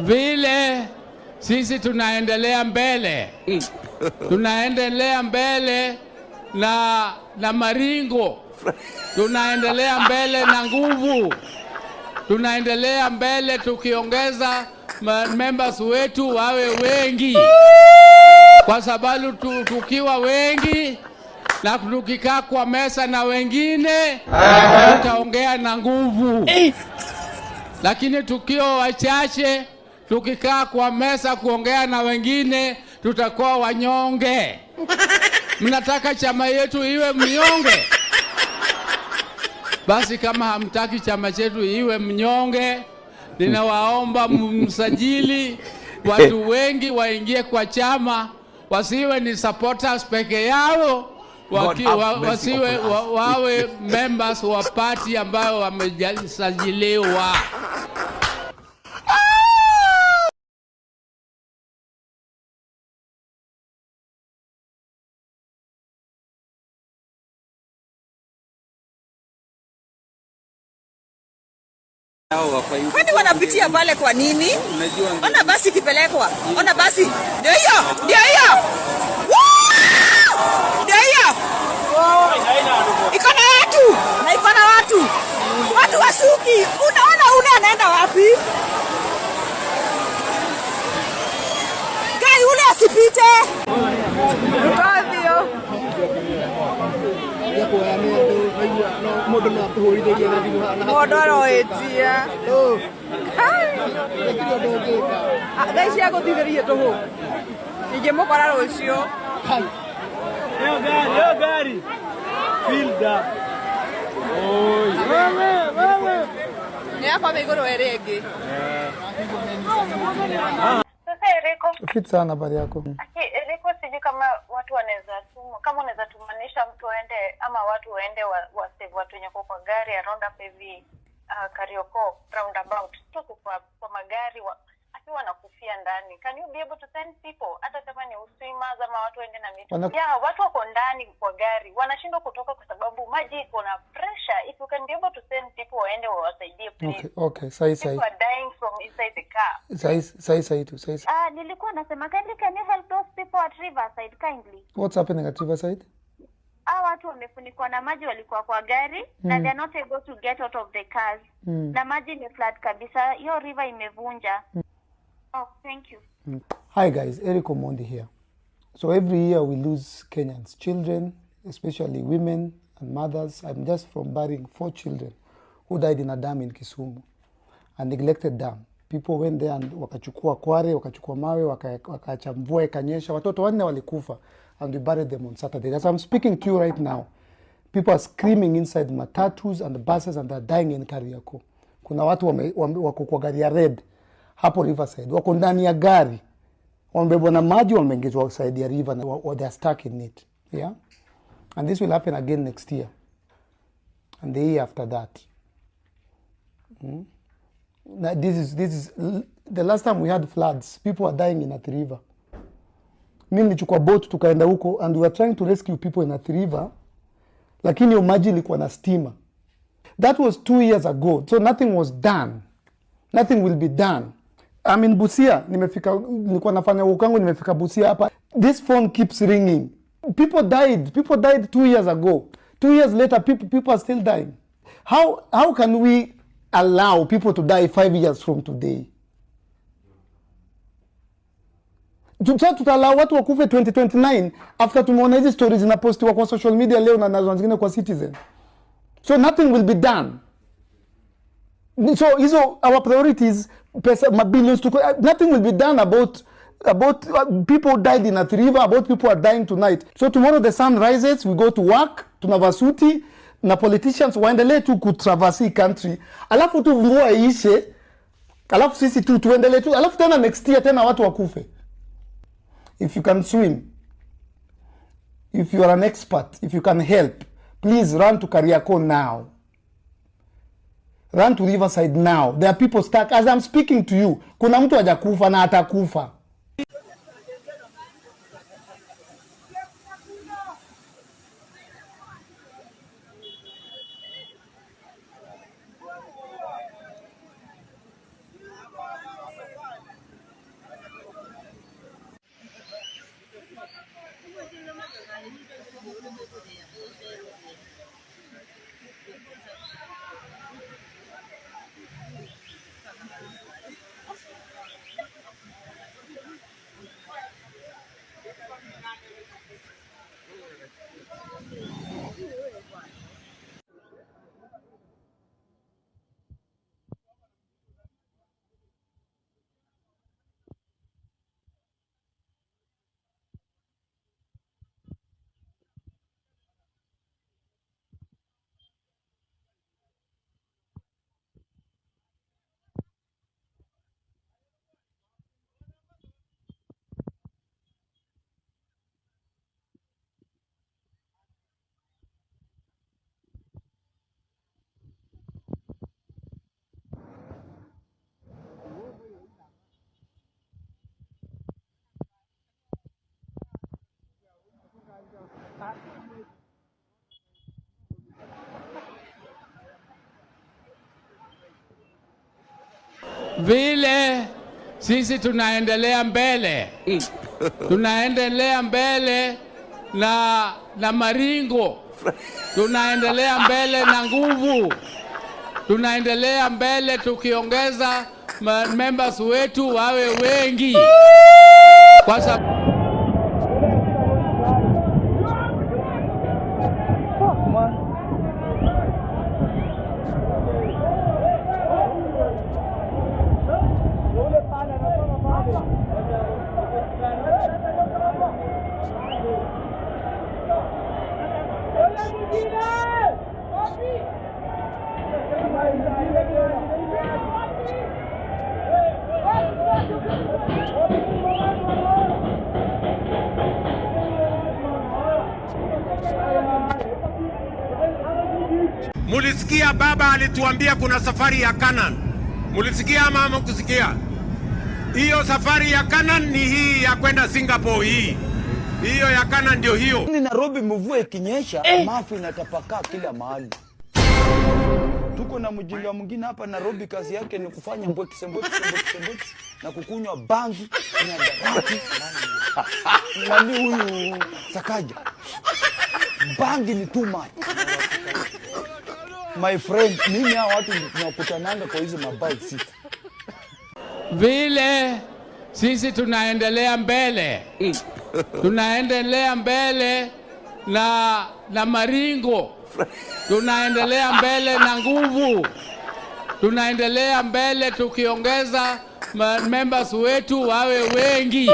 vile sisi tunaendelea mbele. Tunaendelea mbele na maringo. Tunaendelea mbele na nguvu. Tunaendelea mbele tukiongeza members wetu wawe wengi. Kwa sababu tukiwa wengi na tukikaa kwa meza na wengine tutaongea na nguvu. Lakini tukiwa wachache tukikaa kwa meza kuongea na wengine tutakuwa wanyonge. Mnataka chama yetu iwe mnyonge? Basi kama hamtaki chama chetu iwe mnyonge, ninawaomba msajili watu wengi waingie kwa chama, wasiwe ni supporters peke yao, wasiwe wawe members wa party ambayo wamesajiliwa. Kwani wanapitia pale kwa nini? Ona basi kipelekwa. Ona basi. Ndio hiyo. Ndio hiyo. Ndio hiyo. Iko na watu. Na iko na watu. Watu wasuki. Unaona anaenda wapi? Gari ule asipite. Ukadio. Modoro etia. Dai cia guthitheria tuhu. Inge mukora rucio. Yo gari. Filda. Oi. Mama. Ni hapa migoro erege. Sasa Eriko. Fit sana habari yako. Eriko, sijui kama watu wanaweza kama unaweza tumanisha mtu aende ama watu waende wa save watu wenye kwa gari around up hivi Karioko roundabout tuko kwa magari akiwa nakufia ndani. Can you be able to send people hata kama ni uswimers ama watu waende na miti? Watu wako ndani kwa gari wanashindwa kutoka kwa sababu maji iko na pressure. If you can be able to send people waende wawasaidie please. Okay, sahi. People are dying from inside the car. Sahi. Nilikuwa nasema can you help those people at Riverside kindly? What's happening at Riverside? Watu wamefunikwa na maji, walikuwa kwa gari na they are not able to get out of the cars. Na maji ni flat kabisa, hiyo river imevunja. Oh, thank you. Hi guys, Eric Omondi here. So every year we lose Kenyans, children, especially women and mothers. I'm just from burying 4 children who died in a dam in Kisumu, a neglected dam. People went there and wakachukua kware, wakachukua mawe, wakaacha mvua ikanyesha, watoto 4 walikufa, and we buried them on Saturday. As I'm speaking to you right now, people are screaming inside matatus and the buses and they're dying in Kariako. Kuna watu wako kwa gari ya red hapo Riverside, wako ndani ya gari, wamebebwa na maji, wameingizwa side ya river na they are stuck in it. Yeah, and this will happen again next year and the year after that. Now this is the last time we had floods, people are dying in Athi River. Mimi nilichukua boat tukaenda huko and we were trying to rescue people in Athi River, lakini hiyo maji ilikuwa na stima. That was 2 years ago, so nothing was done. Nothing will be done. I'm in Busia, nilikuwa nafanya ukangu, nimefika Busia hapa. This phone keeps ringing. People died 2 years ago. 2 years later, people are still dying. How can we allow people to die 5 years from today? Tutalao watu wakufe 2029 after tumeona hizi stories zinapostiwa kwa social media leo na nazo zingine kwa Citizen. So nothing will be done. So our priorities, billions nothing will be done about people died in Athi River, about people are dying tonight. So tomorrow the sun rises, we go to work, tunavasuti na politicians waendelee tu kutraverse country. Alafu tu mvua ishe, alafu sisi tu tuendelee tu, alafu tena next year tena watu wakufe. If you can swim, if you are an expert, if you can help, please run to Kariako now. Run to Riverside now. There are people stuck. As I'm speaking to you, kuna mtu hajakufa na atakufa. vile sisi tunaendelea mbele na maringo, tunaendelea mbele na nguvu, tunaendelea mbele tukiongeza members wetu wawe wengi kwa sababu mulisikia baba alituambia kuna safari ya Canaan. Mulisikia ama hamkusikia? Hiyo safari ya Canaan ni hii ya kwenda Singapore hii. Hiyo ya Canaan ndio hiyo. Ni Nairobi mvua ikinyesha, mafu inatapakaa kila mahali. Tuko na mjinga mwingine hapa Nairobi, kazi yake ni kufanya mbwekise na kukunywa bangi na darati. Nani huyu Sakaja? Bangi ni too much. My friend, mimi hao watu tunakutananga kwa hizo mabao sita. Vile sisi tunaendelea mbele na maringo, tunaendelea mbele na nguvu, tunaendelea mbele tukiongeza members wetu wawe wengi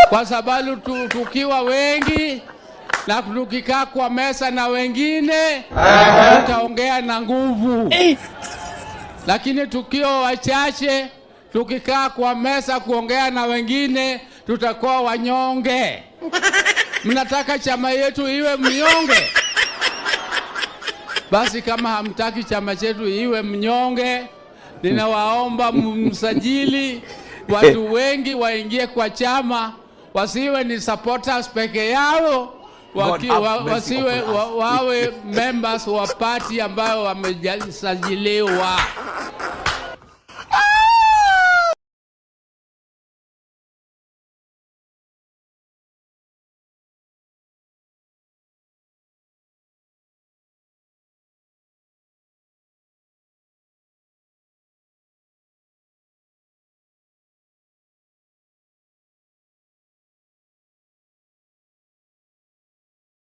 kwa sababu tukiwa wengi na tukikaa kwa mesa na wengine tutaongea na nguvu, lakini tukiwa wachache tukikaa kwa mesa kuongea na wengine tutakuwa wanyonge. Mnataka chama yetu iwe mnyonge? Basi kama hamtaki chama chetu iwe mnyonge, ninawaomba msajili watu wengi waingie kwa chama, wasiwe ni supporters peke yao, wasiwe wawe members wa party ambayo wamesajiliwa.